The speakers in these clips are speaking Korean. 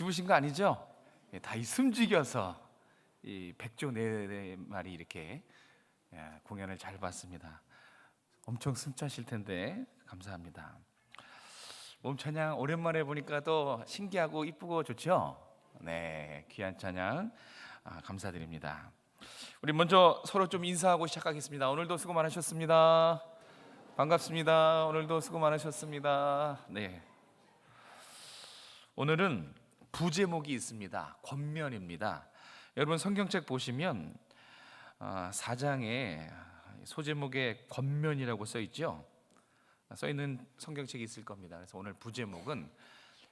죽으신 거 아니죠? 다 이 숨죽여서 이 백조 네 마리 이렇게 공연을 잘 봤습니다. 엄청 숨차실 텐데 감사합니다. 몸 찬양 오랜만에 보니까 또 신기하고 이쁘고 좋죠? 네, 귀한 찬양 감사드립니다. 우리 먼저 서로 좀 인사하고 시작하겠습니다. 오늘도 수고 많으셨습니다. 반갑습니다. 오늘도 수고 많으셨습니다. 네, 오늘은 부제목이 있습니다. 권면입니다. 여러분 성경책 보시면 4장에 소제목에 권면이라고 써 있죠. 써 있는 성경책이 있을 겁니다. 그래서 오늘 부제목은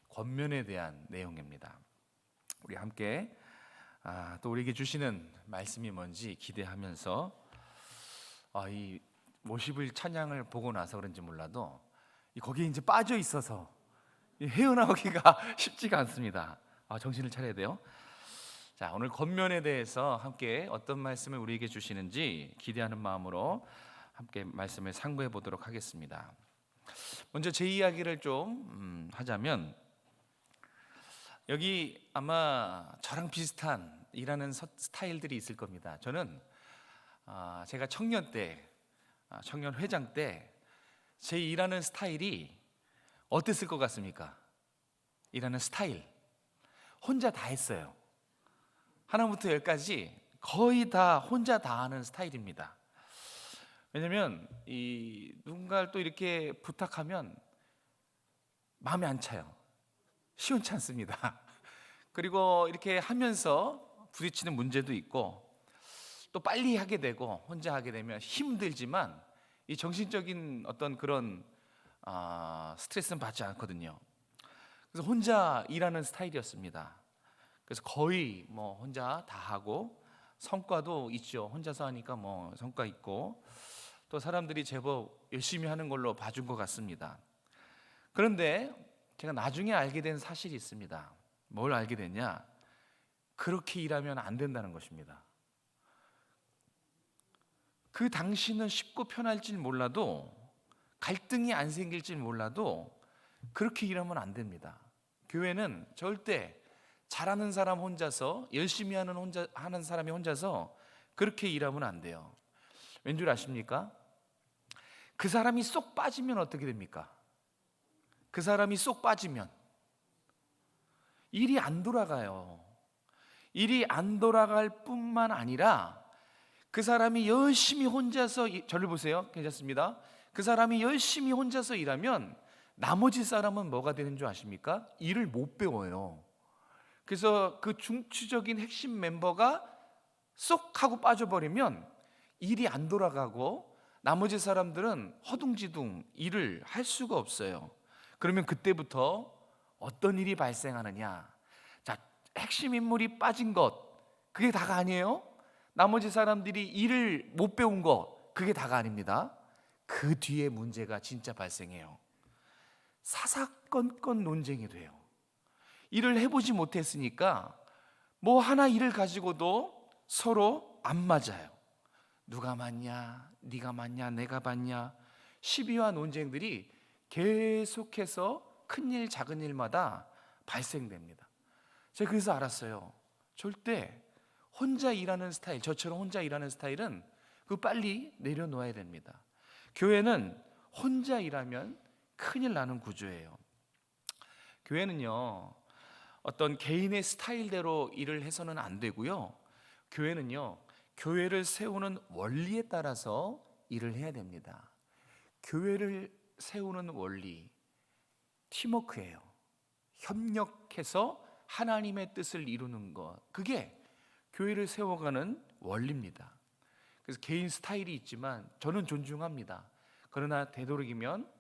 권면에 대한 내용입니다. 우리 함께 또 우리에게 주시는 말씀이 뭔지 기대하면서 이 50일 찬양을 보고 나서 그런지 몰라도 거기에 이제 빠져 있어서 헤어나오기가 쉽지가 않습니다. 정신을 차려야 돼요. 자, 오늘 권면에 대해서 함께 어떤 말씀을 우리에게 주시는지 기대하는 마음으로 함께 말씀을 상고해 보도록 하겠습니다. 먼저 제 이야기를 좀 하자면, 여기 아마 저랑 비슷한 일하는 스타일들이 있을 겁니다. 저는 제가 청년 회장 때 제 일하는 스타일이 어땠을 것 같습니까? 일하는 스타일 혼자 다 했어요. 하나부터 열까지 거의 다 혼자 다 하는 스타일입니다. 왜냐면 누군가를 또 이렇게 부탁하면 마음에 안 차요. 시원치 않습니다. 그리고 이렇게 하면서 부딪히는 문제도 있고, 또 빨리 하게 되고 혼자 하게 되면 힘들지만 이 정신적인 어떤 그런 스트레스는 받지 않거든요. 그래서 혼자 일하는 스타일이었습니다. 그래서 거의 혼자 다 하고, 성과도 있죠. 혼자서 하니까 성과 있고, 또 사람들이 제법 열심히 하는 걸로 봐준 것 같습니다. 그런데 제가 나중에 알게 된 사실이 있습니다. 뭘 알게 됐냐? 그렇게 일하면 안 된다는 것입니다. 그 당시는 쉽고 편할지 몰라도, 갈등이 안 생길지 몰라도 그렇게 일하면 안 됩니다. 교회는 절대 잘하는 사람 혼자서, 열심히 하는 사람이 혼자서 그렇게 일하면 안 돼요. 왠 줄 아십니까? 그 사람이 쏙 빠지면 어떻게 됩니까? 그 사람이 쏙 빠지면 일이 안 돌아가요. 일이 안 돌아갈 뿐만 아니라 그 사람이 열심히 혼자서, 저를 보세요. 괜찮습니다. 그 사람이 열심히 혼자서 일하면 나머지 사람은 뭐가 되는 줄 아십니까? 일을 못 배워요. 그래서 그 중추적인 핵심 멤버가 쏙 하고 빠져버리면 일이 안 돌아가고 나머지 사람들은 허둥지둥 일을 할 수가 없어요. 그러면 그때부터 어떤 일이 발생하느냐? 자, 핵심 인물이 빠진 것, 그게 다가 아니에요. 나머지 사람들이 일을 못 배운 것, 그게 다가 아닙니다. 그 뒤에 문제가 진짜 발생해요. 사사건건 논쟁이 돼요. 일을 해보지 못했으니까 하나 일을 가지고도 서로 안 맞아요. 누가 맞냐, 네가 맞냐, 내가 맞냐, 시비와 논쟁들이 계속해서 큰일 작은 일마다 발생됩니다. 제가 그래서 알았어요. 절대 혼자 일하는 스타일, 저처럼 혼자 일하는 스타일은 빨리 내려놓아야 됩니다. 교회는 혼자 일하면 큰일 나는 구조예요. 교회는요, 어떤 개인의 스타일대로 일을 해서는 안 되고요. 교회는요, 교회를 세우는 원리에 따라서 일을 해야 됩니다. 교회를 세우는 원리, 팀워크예요. 협력해서 하나님의 뜻을 이루는 것, 그게 교회를 세워가는 원리입니다. 그래서 개인 스타일이 있지만 저는 존중합니다. 그러나 되도록이면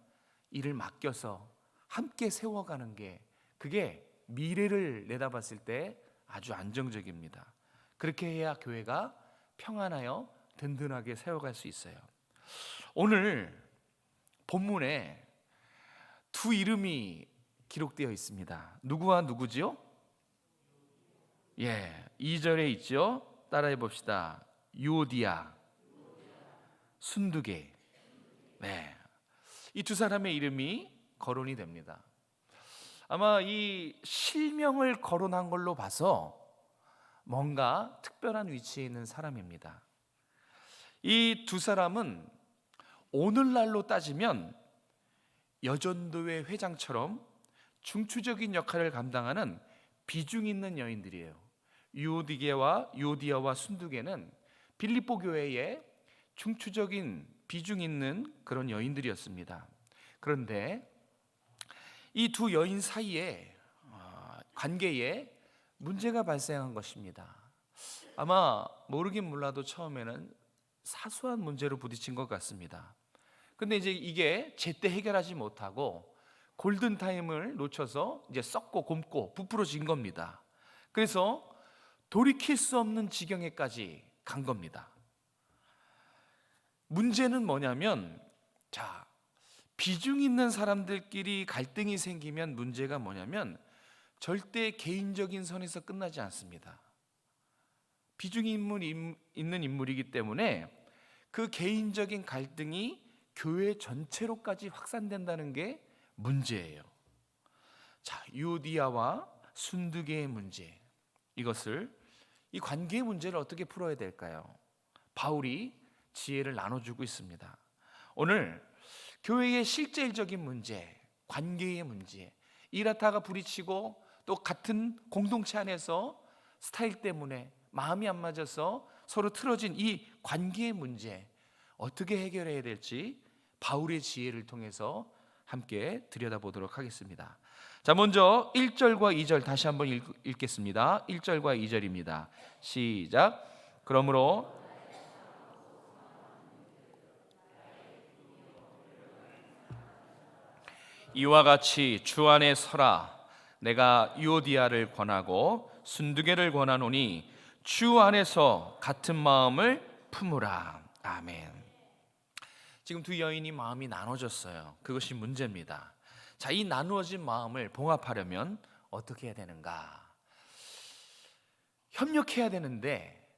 일을 맡겨서 함께 세워가는 게, 그게 미래를 내다봤을 때 아주 안정적입니다. 그렇게 해야 교회가 평안하여 든든하게 세워갈 수 있어요. 오늘 본문에 두 이름이 기록되어 있습니다. 누구와 누구지요? 2절에 있죠. 따라해 봅시다. 유오디아, 순두계. 이 두 사람의 이름이 거론이 됩니다. 아마 이 실명을 거론한 걸로 봐서 뭔가 특별한 위치에 있는 사람입니다. 이 두 사람은 오늘날로 따지면 여전도회 회장처럼 중추적인 역할을 감당하는 비중 있는 여인들이에요. 유오디아와 순두개는 빌립보 교회의 중추적인 비중 있는 그런 여인들이었습니다. 그런데 이 두 여인 사이에 관계에 문제가 발생한 것입니다. 아마 모르긴 몰라도 처음에는 사소한 문제로 부딪힌 것 같습니다. 근데 이제 이게 제때 해결하지 못하고 골든타임을 놓쳐서 이제 썩고 곪고 부풀어진 겁니다. 그래서 돌이킬 수 없는 지경에까지 간 겁니다. 문제는 뭐냐면, 비중 있는 사람들끼리 갈등이 생기면 문제가 뭐냐면 절대 개인적인 선에서 끝나지 않습니다. 비중이 있는 인물이기 때문에 그 개인적인 갈등이 교회 전체로까지 확산된다는 게 문제예요. 유오디아와 순두개의 문제, 이 관계의 문제를 어떻게 풀어야 될까요? 바울이 지혜를 나눠주고 있습니다. 오늘 교회의 실질적인 문제, 관계의 문제, 이라타가 부딪히고 또 같은 공동체 안에서 스타일 때문에 마음이 안 맞아서 서로 틀어진 이 관계의 문제, 어떻게 해결해야 될지 바울의 지혜를 통해서 함께 들여다보도록 하겠습니다. 먼저 1절과 2절 다시 한번 읽겠습니다. 1절과 2절입니다. 시작. 그러므로 이와 같이 주 안에 서라. 내가 유오디아를 권하고 순두개를 권하노니 주 안에서 같은 마음을 품으라. 아멘. 지금 두 여인이 마음이 나눠졌어요. 그것이 문제입니다. 이 나누어진 마음을 봉합하려면 어떻게 해야 되는가? 협력해야 되는데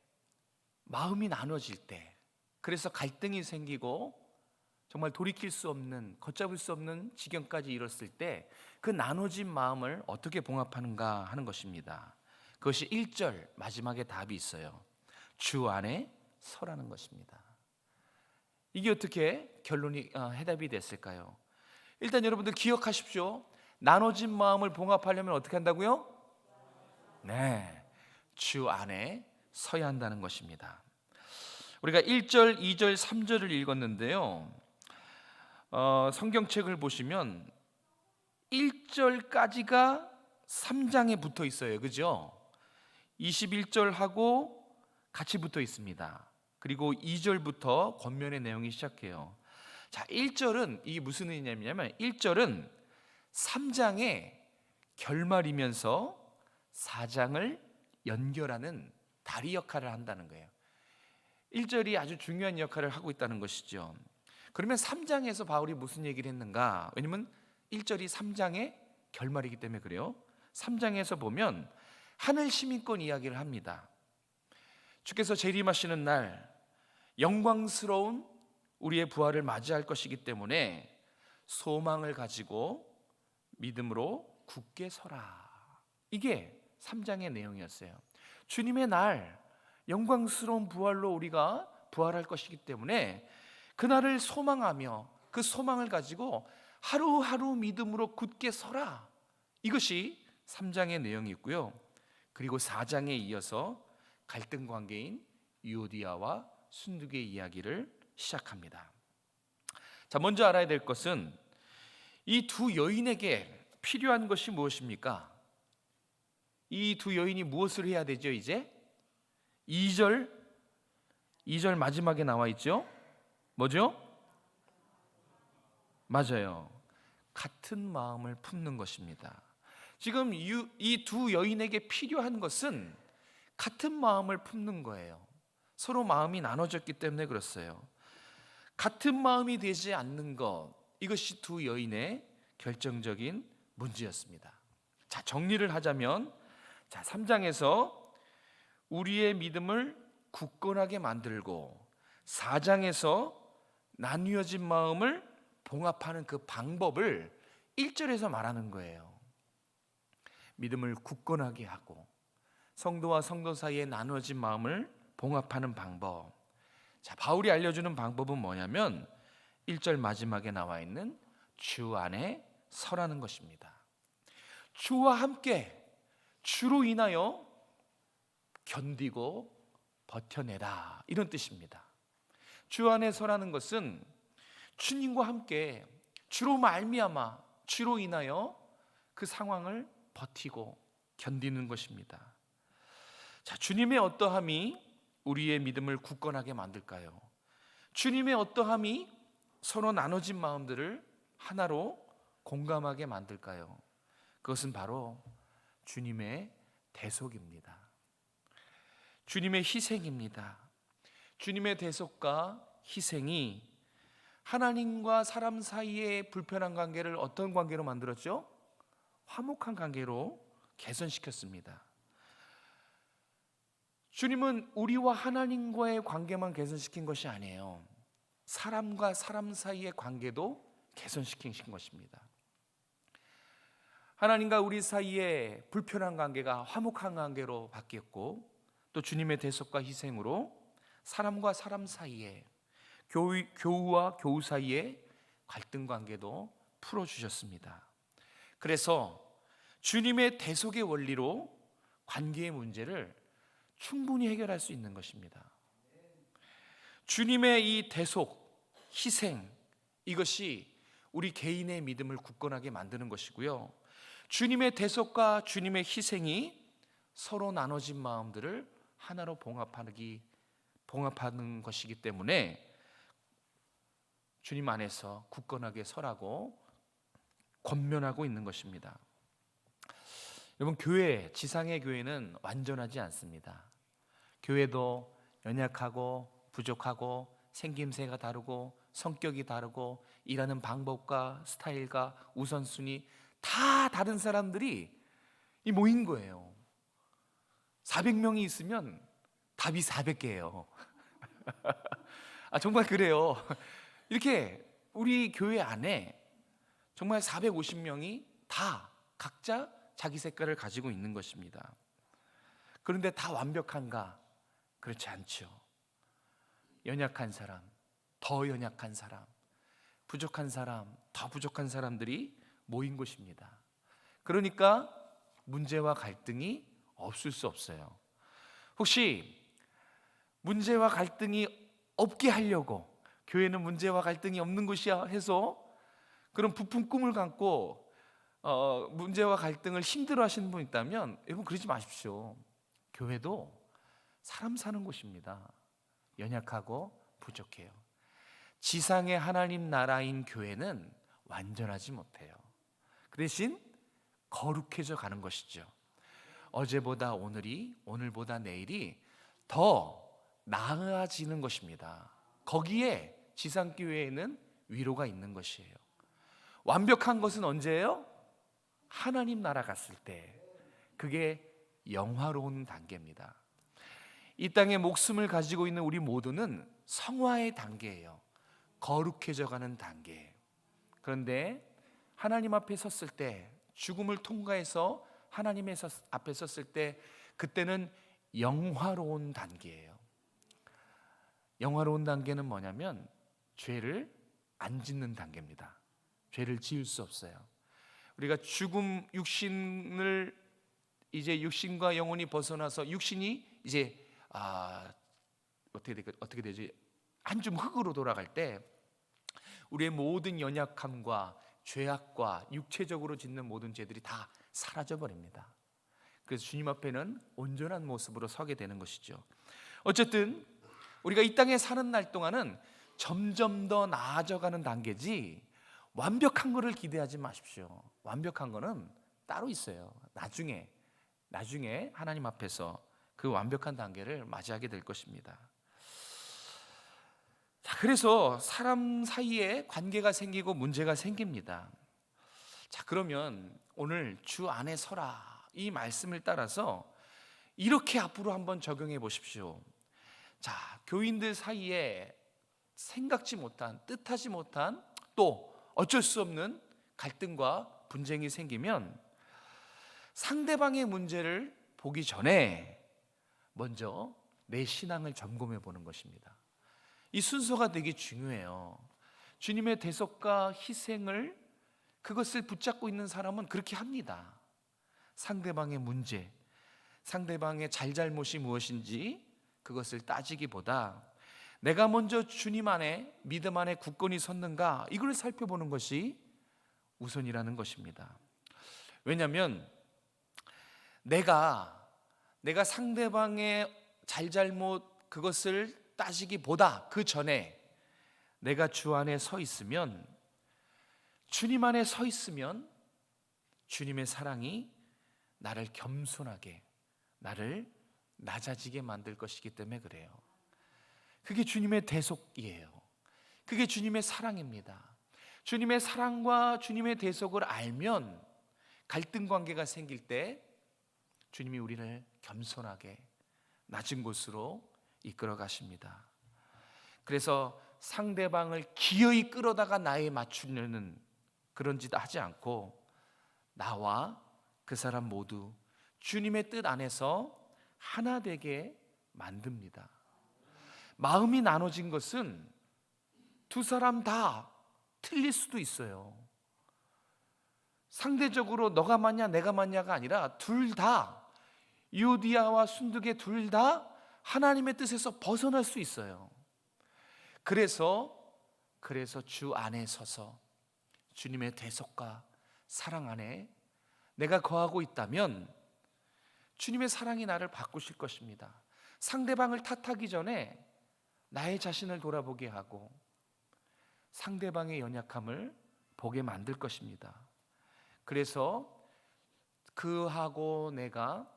마음이 나눠질 때, 그래서 갈등이 생기고 정말 돌이킬 수 없는, 걷잡을 수 없는 지경까지 이뤘을 때 그 나눠진 마음을 어떻게 봉합하는가 하는 것입니다. 그것이 1절 마지막에 답이 있어요. 주 안에 서라는 것입니다. 이게 어떻게 해답이 됐을까요? 일단 여러분들 기억하십시오. 나눠진 마음을 봉합하려면 어떻게 한다고요? 네, 주 안에 서야 한다는 것입니다. 우리가 1절, 2절, 3절을 읽었는데요, 성경책을 보시면 1절까지가 3장에 붙어 있어요. 그죠? 21절하고 같이 붙어 있습니다. 그리고 2절부터 권면의 내용이 시작해요. 1절은 이게 무슨 의미냐면 1절은 3장의 결말이면서 4장을 연결하는 다리 역할을 한다는 거예요. 1절이 아주 중요한 역할을 하고 있다는 것이죠. 그러면 3장에서 바울이 무슨 얘기를 했는가? 왜냐면 1절이 3장의 결말이기 때문에 그래요. 3장에서 보면 하늘 시민권 이야기를 합니다. 주께서 재림하시는 날 영광스러운 우리의 부활을 맞이할 것이기 때문에 소망을 가지고 믿음으로 굳게 서라. 이게 3장의 내용이었어요. 주님의 날 영광스러운 부활로 우리가 부활할 것이기 때문에 그날을 소망하며 그 소망을 가지고 하루하루 믿음으로 굳게 서라. 이것이 3장의 내용이고요. 그리고 4장에 이어서 갈등 관계인 유오디아와 순두개의 이야기를 시작합니다. 먼저 알아야 될 것은 이 두 여인에게 필요한 것이 무엇입니까? 이 두 여인이 무엇을 해야 되죠? 이제 2절 마지막에 나와 있죠? 뭐죠? 맞아요. 같은 마음을 품는 것입니다. 지금 이 두 여인에게 필요한 것은 같은 마음을 품는 거예요. 서로 마음이 나눠졌기 때문에 그렇어요. 같은 마음이 되지 않는 것, 이것이 두 여인의 결정적인 문제였습니다. 정리를 하자면 3장에서 우리의 믿음을 굳건하게 만들고 4장에서 나뉘어진 마음을 봉합하는 그 방법을 1절에서 말하는 거예요. 믿음을 굳건하게 하고 성도와 성도 사이에 나누어진 마음을 봉합하는 방법. 자, 바울이 알려주는 방법은 뭐냐면 1절 마지막에 나와 있는 주 안에 서라는 것입니다. 주와 함께, 주로 인하여 견디고 버텨내라, 이런 뜻입니다. 주 안에 서라는 것은 주님과 함께 주로 말미암아, 주로 인하여 그 상황을 버티고 견디는 것입니다. 자, 주님의 어떠함이 우리의 믿음을 굳건하게 만들까요? 주님의 어떠함이 서로 나눠진 마음들을 하나로 공감하게 만들까요? 그것은 바로 주님의 대속입니다. 주님의 희생입니다. 주님의 대속과 희생이 하나님과 사람 사이의 불편한 관계를 어떤 관계로 만들었죠? 화목한 관계로 개선시켰습니다. 주님은 우리와 하나님과의 관계만 개선시킨 것이 아니에요. 사람과 사람 사이의 관계도 개선시킨 것입니다. 하나님과 우리 사이의 불편한 관계가 화목한 관계로 바뀌었고, 또 주님의 대속과 희생으로 사람과 사람 사이에, 교우와 교우 사이의 갈등 관계도 풀어주셨습니다. 그래서 주님의 대속의 원리로 관계의 문제를 충분히 해결할 수 있는 것입니다. 주님의 이 대속, 희생, 이것이 우리 개인의 믿음을 굳건하게 만드는 것이고요, 주님의 대속과 주님의 희생이 서로 나눠진 마음들을 하나로 봉합하는 것이기 때문에 주님 안에서 굳건하게 서라고 권면하고 있는 것입니다. 여러분, 교회, 지상의 교회는 완전하지 않습니다. 교회도 연약하고 부족하고 생김새가 다르고 성격이 다르고 일하는 방법과 스타일과 우선순위 다 다른 사람들이 모인 거예요. 400명이 있으면 답이 400개예요. 정말 그래요. 이렇게 우리 교회 안에 정말 450명이 다 각자 자기 색깔을 가지고 있는 것입니다. 그런데 다 완벽한가? 그렇지 않죠. 연약한 사람, 더 연약한 사람, 부족한 사람, 더 부족한 사람들이 모인 곳입니다. 그러니까 문제와 갈등이 없을 수 없어요. 혹시 문제와 갈등이 없게 하려고, 교회는 문제와 갈등이 없는 곳이야 해서 그런 부푼 꿈을 갖고 문제와 갈등을 힘들어 하시는 분 있다면 여러분, 그러지 마십시오. 교회도 사람 사는 곳입니다. 연약하고 부족해요. 지상의 하나님 나라인 교회는 완전하지 못해요. 그 대신 거룩해져 가는 것이죠. 어제보다 오늘이, 오늘보다 내일이 더 나아지는 것입니다. 거기에 지상교회에는 위로가 있는 것이에요. 완벽한 것은 언제예요? 하나님 나라 갔을 때. 그게 영화로운 단계입니다. 이 땅에 목숨을 가지고 있는 우리 모두는 성화의 단계예요. 거룩해져 가는 단계. 그런데 하나님 앞에 섰을 때, 죽음을 통과해서 하나님 앞에 섰을 때, 그때는 영화로운 단계예요. 영화로운 단계는 뭐냐면 죄를 안 짓는 단계입니다. 죄를 지을 수 없어요. 우리가 죽음, 육신을 이제 육신과 영혼이 벗어나서 육신이 이제 어떻게 되지? 한 줌 흙으로 돌아갈 때 우리의 모든 연약함과 죄악과 육체적으로 짓는 모든 죄들이 다 사라져 버립니다. 그래서 주님 앞에는 온전한 모습으로 서게 되는 것이죠. 어쨌든 우리가 이 땅에 사는 날 동안은 점점 더 나아져가는 단계지 완벽한 거를 기대하지 마십시오. 완벽한 거는 따로 있어요. 나중에 하나님 앞에서 그 완벽한 단계를 맞이하게 될 것입니다. 자, 그래서 사람 사이에 관계가 생기고 문제가 생깁니다. 자, 그러면 오늘 주 안에 서라, 이 말씀을 따라서 이렇게 앞으로 한번 적용해 보십시오. 자, 교인들 사이에 생각지 못한, 뜻하지 못한, 또 어쩔 수 없는 갈등과 분쟁이 생기면 상대방의 문제를 보기 전에 먼저 내 신앙을 점검해 보는 것입니다. 이 순서가 되게 중요해요. 주님의 대속과 희생을 그것을 붙잡고 있는 사람은 그렇게 합니다. 상대방의 문제, 상대방의 잘잘못이 무엇인지 그것을 따지기보다 내가 먼저 주님 안에 믿음 안에 굳건히 섰는가 이걸 살펴보는 것이 우선이라는 것입니다. 왜냐하면 내가 상대방의 잘잘못 그것을 따지기보다 그 전에 내가 주 안에 서 있으면, 주님 안에 서 있으면 주님의 사랑이 나를 겸손하게, 나를 낮아지게 만들 것이기 때문에 그래요. 그게 주님의 대속이에요. 그게 주님의 사랑입니다. 주님의 사랑과 주님의 대속을 알면 갈등 관계가 생길 때 주님이 우리를 겸손하게 낮은 곳으로 이끌어 가십니다. 그래서 상대방을 기어이 끌어다가 나에 맞추려는 그런 짓 하지 않고 나와 그 사람 모두 주님의 뜻 안에서 하나 되게 만듭니다. 마음이 나눠진 것은 두 사람 다 틀릴 수도 있어요. 상대적으로 너가 맞냐 내가 맞냐가 아니라 둘 다, 유디아와 순두계 둘 다 하나님의 뜻에서 벗어날 수 있어요. 그래서 주 안에 서서 주님의 대속과 사랑 안에 내가 거하고 있다면 주님의 사랑이 나를 바꾸실 것입니다. 상대방을 탓하기 전에 나의 자신을 돌아보게 하고 상대방의 연약함을 보게 만들 것입니다. 그래서 그하고 내가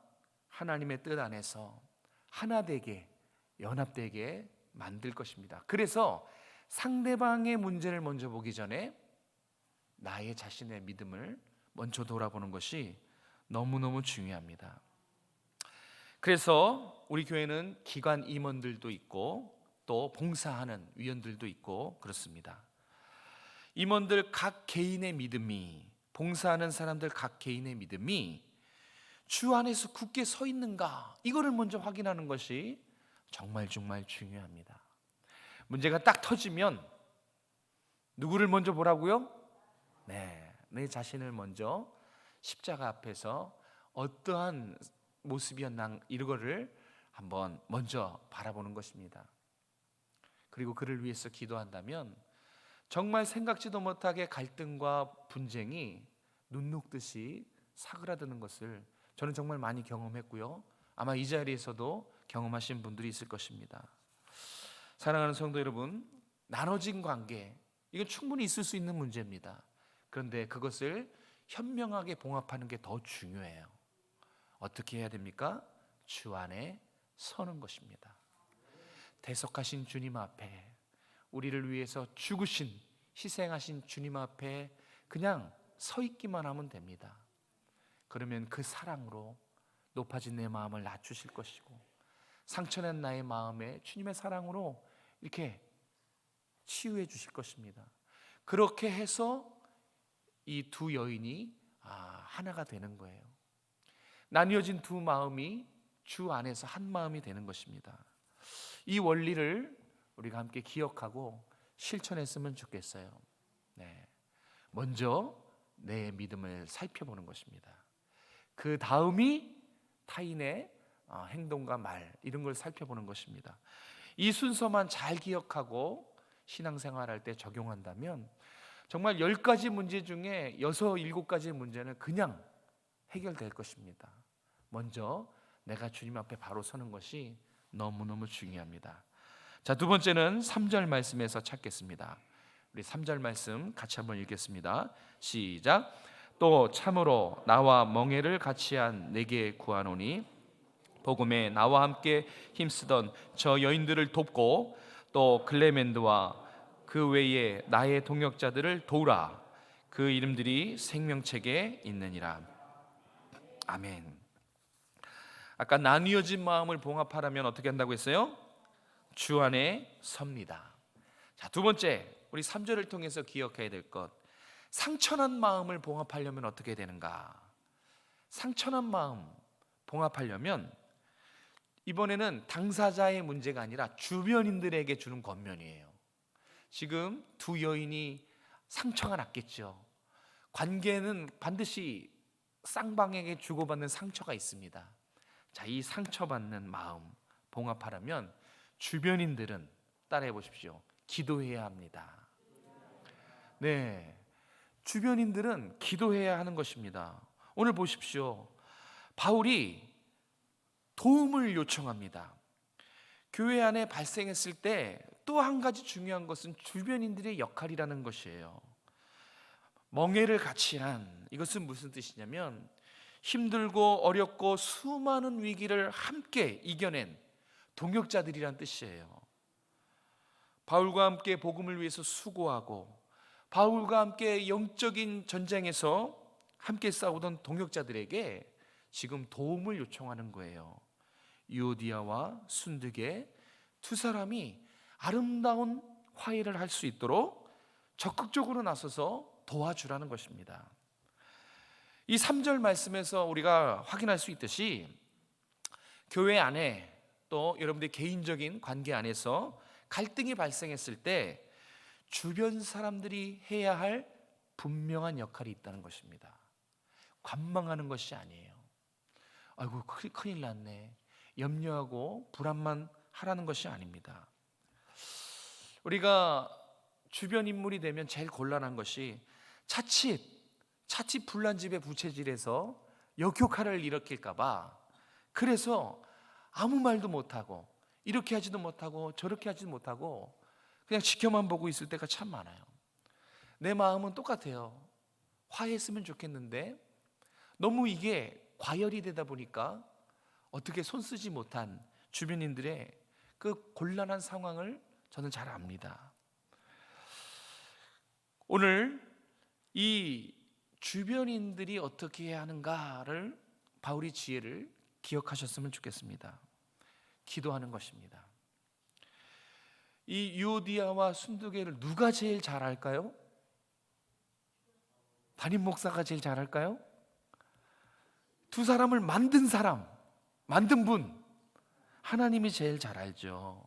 하나님의 뜻 안에서 하나 되게, 연합되게 만들 것입니다. 그래서 상대방의 문제를 먼저 보기 전에 나의 자신의 믿음을 먼저 돌아보는 것이 너무너무 중요합니다. 그래서 우리 교회는 기관 임원들도 있고 또 봉사하는 위원들도 있고 그렇습니다. 임원들 각 개인의 믿음이, 봉사하는 사람들 각 개인의 믿음이 주 안에서 굳게 서 있는가, 이거를 먼저 확인하는 것이 정말 중요합니다. 문제가 딱 터지면 누구를 먼저 보라고요? 내 자신을 먼저 십자가 앞에서 어떠한 모습이었나 이거를 한번 먼저 바라보는 것입니다. 그리고 그를 위해서 기도한다면 정말 생각지도 못하게 갈등과 분쟁이 눈 녹듯이 사그라드는 것을 저는 정말 많이 경험했고요. 아마 이 자리에서도 경험하신 분들이 있을 것입니다. 사랑하는 성도 여러분, 나눠진 관계, 이건 충분히 있을 수 있는 문제입니다. 그런데 그것을 현명하게 봉합하는 게 더 중요해요. 어떻게 해야 됩니까? 주 안에 서는 것입니다. 대속하신 주님 앞에, 우리를 위해서 죽으신, 희생하신 주님 앞에 그냥 서 있기만 하면 됩니다. 그러면 그 사랑으로 높아진 내 마음을 낮추실 것이고 상처낸 나의 마음에 주님의 사랑으로 이렇게 치유해 주실 것입니다. 그렇게 해서 이 두 여인이 하나가 되는 거예요. 나뉘어진 두 마음이 주 안에서 한 마음이 되는 것입니다. 이 원리를 우리가 함께 기억하고 실천했으면 좋겠어요. 먼저 내 믿음을 살펴보는 것입니다. 그 다음이 타인의 행동과 말, 이런 걸 살펴보는 것입니다. 이 순서만 잘 기억하고 신앙생활할 때 적용한다면 정말 10가지 문제 중에 6, 7가지의 문제는 그냥 해결될 것입니다. 먼저 내가 주님 앞에 바로 서는 것이 너무너무 중요합니다. 자, 두 번째는 3절 말씀에서 찾겠습니다. 우리 3절 말씀 같이 한번 읽겠습니다. 시작. 또 참으로 나와 멍에를 같이한 내게 구하노니 복음에 나와 함께 힘쓰던 저 여인들을 돕고 또 클레멘드와 그 외에 나의 동역자들을 도우라. 그 이름들이 생명책에 있느니라. 아멘. 아까 나뉘어진 마음을 봉합하려면 어떻게 한다고 했어요? 주 안에 섭니다. 자, 두 번째, 우리 3절을 통해서 기억해야 될 것, 상처난 마음을 봉합하려면 어떻게 되는가? 상처난 마음 봉합하려면 이번에는 당사자의 문제가 아니라 주변인들에게 주는 권면이에요. 지금 두 여인이 상처가 났겠죠. 관계는 반드시 쌍방에게 주고받는 상처가 있습니다. 자, 이 상처받는 마음 봉합하려면 주변인들은 따라해 보십시오. 기도해야 합니다. 네, 주변인들은 기도해야 하는 것입니다. 오늘 보십시오. 바울이 도움을 요청합니다. 교회 안에 발생했을 때 또 한 가지 중요한 것은 주변인들의 역할이라는 것이에요. 멍에를 같이 한, 이것은 무슨 뜻이냐면 힘들고 어렵고 수많은 위기를 함께 이겨낸 동역자들이란 뜻이에요. 바울과 함께 복음을 위해서 수고하고 바울과 함께 영적인 전쟁에서 함께 싸우던 동역자들에게 지금 도움을 요청하는 거예요. 유오디아와 순드게 두 사람이 아름다운 화해를 할 수 있도록 적극적으로 나서서 도와주라는 것입니다. 이 3절 말씀에서 우리가 확인할 수 있듯이 교회 안에 또 여러분들의 개인적인 관계 안에서 갈등이 발생했을 때 주변 사람들이 해야 할 분명한 역할이 있다는 것입니다. 관망하는 것이 아니에요. 아이고 큰일 났네, 염려하고 불안만 하라는 것이 아닙니다. 우리가 주변 인물이 되면 제일 곤란한 것이 자칫 불난 집에 부채질해서 역효과를 일으킬까 봐, 그래서 아무 말도 못하고 이렇게 하지도 못하고 저렇게 하지도 못하고 그냥 지켜만 보고 있을 때가 참 많아요. 내 마음은 똑같아요. 화해했으면 좋겠는데 너무 이게 과열이 되다 보니까 어떻게 손쓰지 못한 주변인들의 그 곤란한 상황을 저는 잘 압니다. 오늘 이 주변인들이 어떻게 해야 하는가를 바울의 지혜를 기억하셨으면 좋겠습니다. 기도하는 것입니다. 이 유오디아와 순두개를 누가 제일 잘할까요? 담임 목사가 제일 잘할까요? 두 사람을 만든 사람, 만든 분, 하나님이 제일 잘 알죠.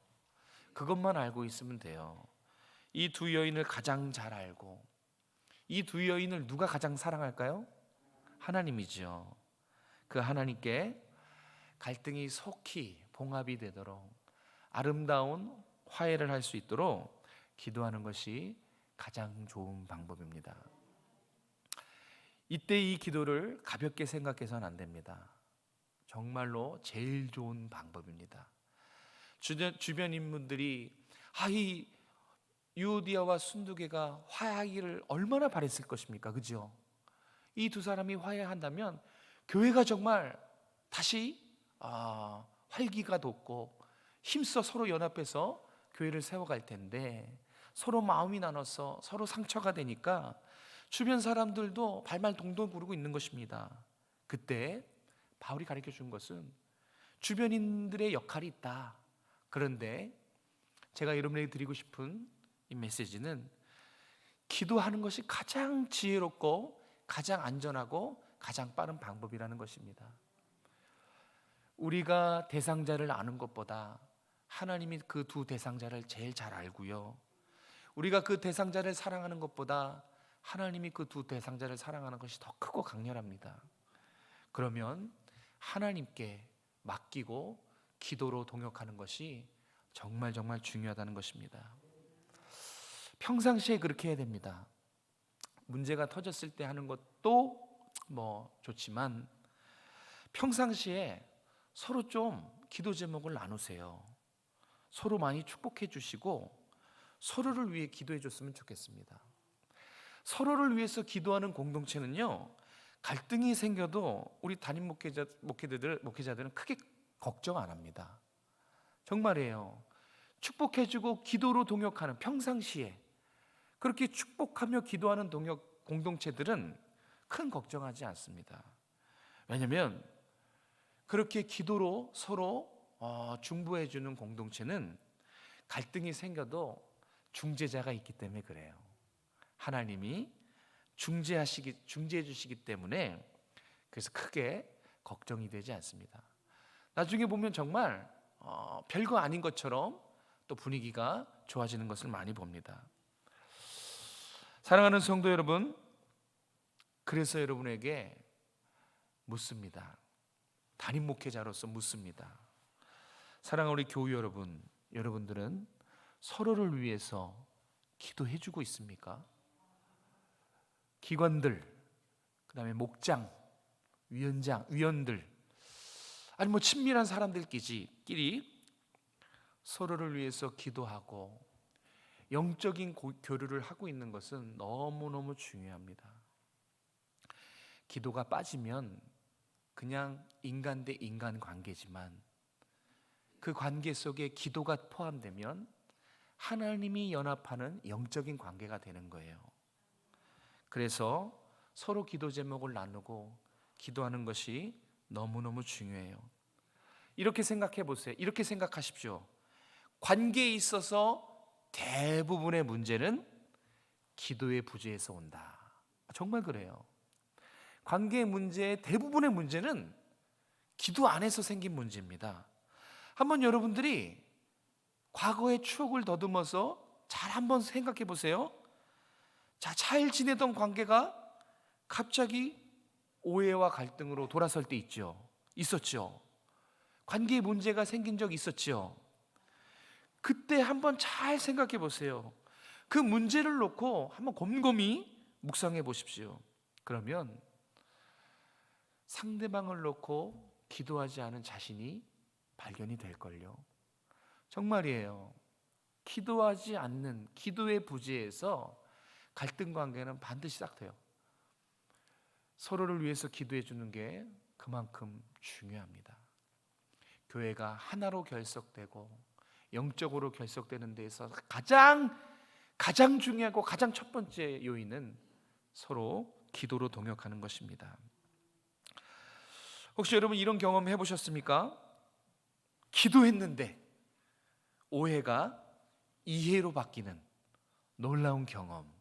그것만 알고 있으면 돼요. 이 두 여인을 가장 잘 알고, 이 두 여인을 누가 가장 사랑할까요? 하나님이죠. 그 하나님께 갈등이 속히 봉합이 되도록 아름다운 화해를 할 수 있도록 기도하는 것이 가장 좋은 방법입니다. 이때 이 기도를 가볍게 생각해서는 안 됩니다. 정말로 제일 좋은 방법입니다. 주변 인물들이 이 유오디아와 순두개가 화해하기를 얼마나 바랬을 것입니까? 그죠? 이 두 사람이 화해한다면 교회가 정말 다시 활기가 돋고 힘써 서로 연합해서 교회를 세워갈 텐데, 서로 마음이 나눠서 서로 상처가 되니까 주변 사람들도 발말 동동 구르고 있는 것입니다. 그때 바울이 가르쳐 준 것은 주변인들의 역할이 있다. 그런데 제가 여러분에게 드리고 싶은 이 메시지는 기도하는 것이 가장 지혜롭고 가장 안전하고 가장 빠른 방법이라는 것입니다. 우리가 대상자를 아는 것보다 하나님이 그 두 대상자를 제일 잘 알고요, 우리가 그 대상자를 사랑하는 것보다 하나님이 그 두 대상자를 사랑하는 것이 더 크고 강렬합니다. 그러면 하나님께 맡기고 기도로 동역하는 것이 정말 중요하다는 것입니다. 평상시에 그렇게 해야 됩니다. 문제가 터졌을 때 하는 것도 좋지만 평상시에 서로 좀 기도 제목을 나누세요. 서로 많이 축복해 주시고 서로를 위해 기도해 줬으면 좋겠습니다. 서로를 위해서 기도하는 공동체는요, 갈등이 생겨도 우리 담임 목회자들은 크게 걱정 안 합니다. 정말이에요. 축복해주고 기도로 동역하는, 평상시에 그렇게 축복하며 기도하는 공동체들은 큰 걱정하지 않습니다. 왜냐하면 그렇게 기도로 서로 중보해주는 공동체는 갈등이 생겨도 중재자가 있기 때문에 그래요. 하나님이 중재해 주시기 때문에 그래서 크게 걱정이 되지 않습니다. 나중에 보면 정말 별거 아닌 것처럼 또 분위기가 좋아지는 것을 많이 봅니다. 사랑하는 성도 여러분, 그래서 여러분에게 묻습니다. 담임 목회자로서 묻습니다. 사랑하는 우리 교우 여러분, 여러분들은 서로를 위해서 기도해 주고 있습니까? 기관들, 그다음에 목장, 위원들, 아니 뭐 친밀한 사람들끼리 서로를 위해서 기도하고 영적인 교류를 하고 있는 것은 너무너무 중요합니다. 기도가 빠지면 그냥 인간 대 인간 관계지만 그 관계 속에 기도가 포함되면 하나님이 연합하는 영적인 관계가 되는 거예요. 그래서 서로 기도 제목을 나누고 기도하는 것이 너무너무 중요해요. 이렇게 생각해 보세요. 이렇게 생각하십시오. 관계에 있어서 대부분의 문제는 기도의 부재에서 온다. 정말 그래요. 관계의 문제의 대부분의 문제는 기도 안에서 생긴 문제입니다. 한번 여러분들이 과거의 추억을 더듬어서 잘 한번 생각해 보세요. 자, 잘 지내던 관계가 갑자기 오해와 갈등으로 돌아설 때 있었죠. 관계에 문제가 생긴 적 있었죠. 그때 한번 잘 생각해 보세요. 그 문제를 놓고 한번 곰곰이 묵상해 보십시오. 그러면 상대방을 놓고 기도하지 않은 자신이 발견이 될걸요. 정말이에요. 기도하지 않는 기도의 부재에서 갈등 관계는 반드시 시작돼요. 서로를 위해서 기도해 주는 게 그만큼 중요합니다. 교회가 하나로 결속되고 영적으로 결속되는 데에서 가장 중요하고 가장 첫 번째 요인은 서로 기도로 동역하는 것입니다. 혹시 여러분 이런 경험 해보셨습니까? 기도했는데 오해가 이해로 바뀌는 놀라운 경험.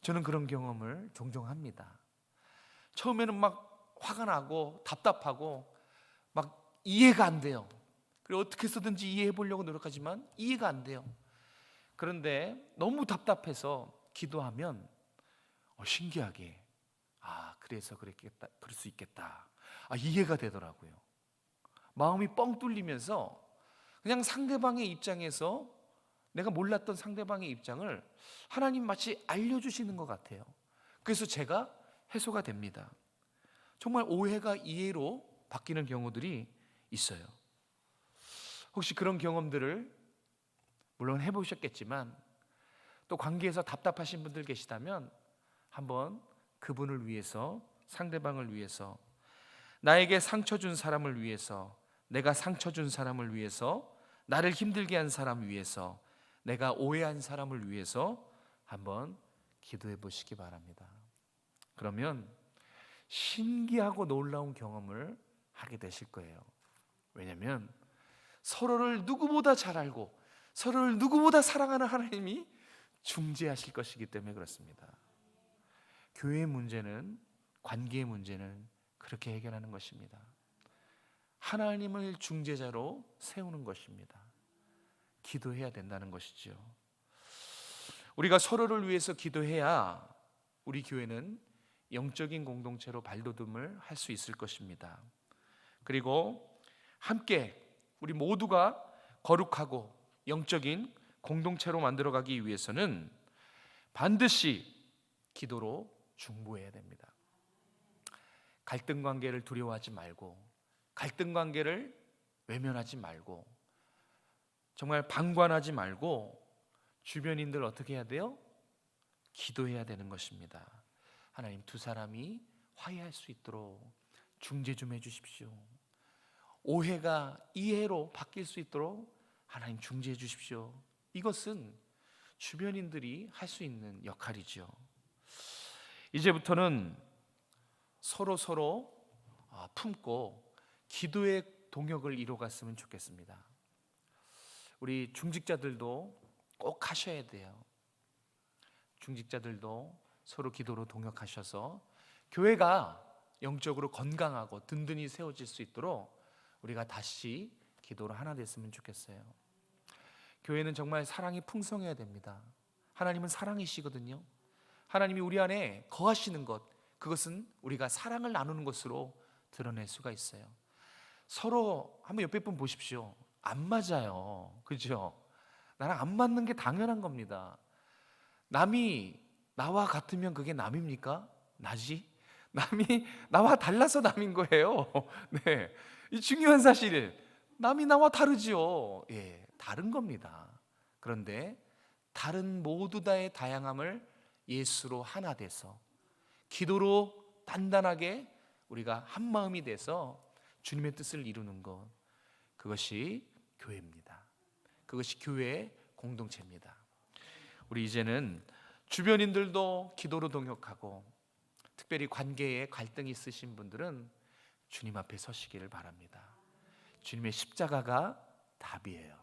저는 그런 경험을 종종 합니다. 처음에는 막 화가 나고 답답하고 막 이해가 안 돼요. 그리고 어떻게 해서든지 이해해 보려고 노력하지만 이해가 안 돼요. 그런데 너무 답답해서 기도하면 신기하게 그래서 그랬겠다, 그럴 수 있겠다. 이해가 되더라고요. 마음이 뻥 뚫리면서 그냥 상대방의 입장에서 내가 몰랐던 상대방의 입장을 하나님 마치 알려주시는 것 같아요. 그래서 제가 해소가 됩니다. 정말 오해가 이해로 바뀌는 경우들이 있어요. 혹시 그런 경험들을 물론 해보셨겠지만 또 관계에서 답답하신 분들 계시다면 한번 그분을 위해서, 상대방을 위해서, 나에게 상처 준 사람을 위해서, 내가 상처 준 사람을 위해서, 나를 힘들게 한 사람 위해서, 내가 오해한 사람을 위해서 한번 기도해 보시기 바랍니다. 그러면 신기하고 놀라운 경험을 하게 되실 거예요. 왜냐하면 서로를 누구보다 잘 알고 서로를 누구보다 사랑하는 하나님이 중재하실 것이기 때문에 그렇습니다. 교회의 문제는, 관계의 문제는 그렇게 해결하는 것입니다. 하나님을 중재자로 세우는 것입니다. 기도해야 된다는 것이죠. 우리가 서로를 위해서 기도해야 우리 교회는 영적인 공동체로 발돋움을 할 수 있을 것입니다. 그리고 함께 우리 모두가 거룩하고 영적인 공동체로 만들어가기 위해서는 반드시 기도로 중보해야 됩니다. 갈등 관계를 두려워하지 말고, 갈등 관계를 외면하지 말고, 정말 방관하지 말고 주변인들 어떻게 해야 돼요? 기도해야 되는 것입니다. 하나님, 두 사람이 화해할 수 있도록 중재 좀 해주십시오. 오해가 이해로 바뀔 수 있도록 하나님 중재해 주십시오. 이것은 주변인들이 할 수 있는 역할이죠. 이제부터는 서로 품고 기도의 동역을 이뤄갔으면 좋겠습니다. 우리 중직자들도 꼭 하셔야 돼요. 중직자들도 서로 기도로 동역하셔서 교회가 영적으로 건강하고 든든히 세워질 수 있도록 우리가 다시 기도로 하나 됐으면 좋겠어요. 교회는 정말 사랑이 풍성해야 됩니다. 하나님은 사랑이시거든요. 하나님이 우리 안에 거하시는 것, 그것은 우리가 사랑을 나누는 것으로 드러낼 수가 있어요. 서로 한번 옆에 분 보십시오. 안 맞아요. 그죠? 나랑 안 맞는 게 당연한 겁니다. 남이 나와 같으면 그게 남입니까? 나지? 남이 나와 달라서 남인 거예요. 네, 이 중요한 사실. 남이 나와 다르지요. 예, 다른 겁니다. 그런데 다른 모두 다의 다양함을 예수로 하나 돼서 기도로 단단하게 우리가 한 마음이 돼서 주님의 뜻을 이루는 것, 그것이 교회입니다. 그것이 교회의 공동체입니다. 우리 이제는 주변인들도 기도로 동역하고, 특별히 관계에 갈등이 있으신 분들은 주님 앞에 서시기를 바랍니다. 주님의 십자가가 답이에요.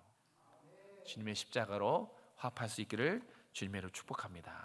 주님의 십자가로 화합할 수 있기를 주님으로 축복합니다.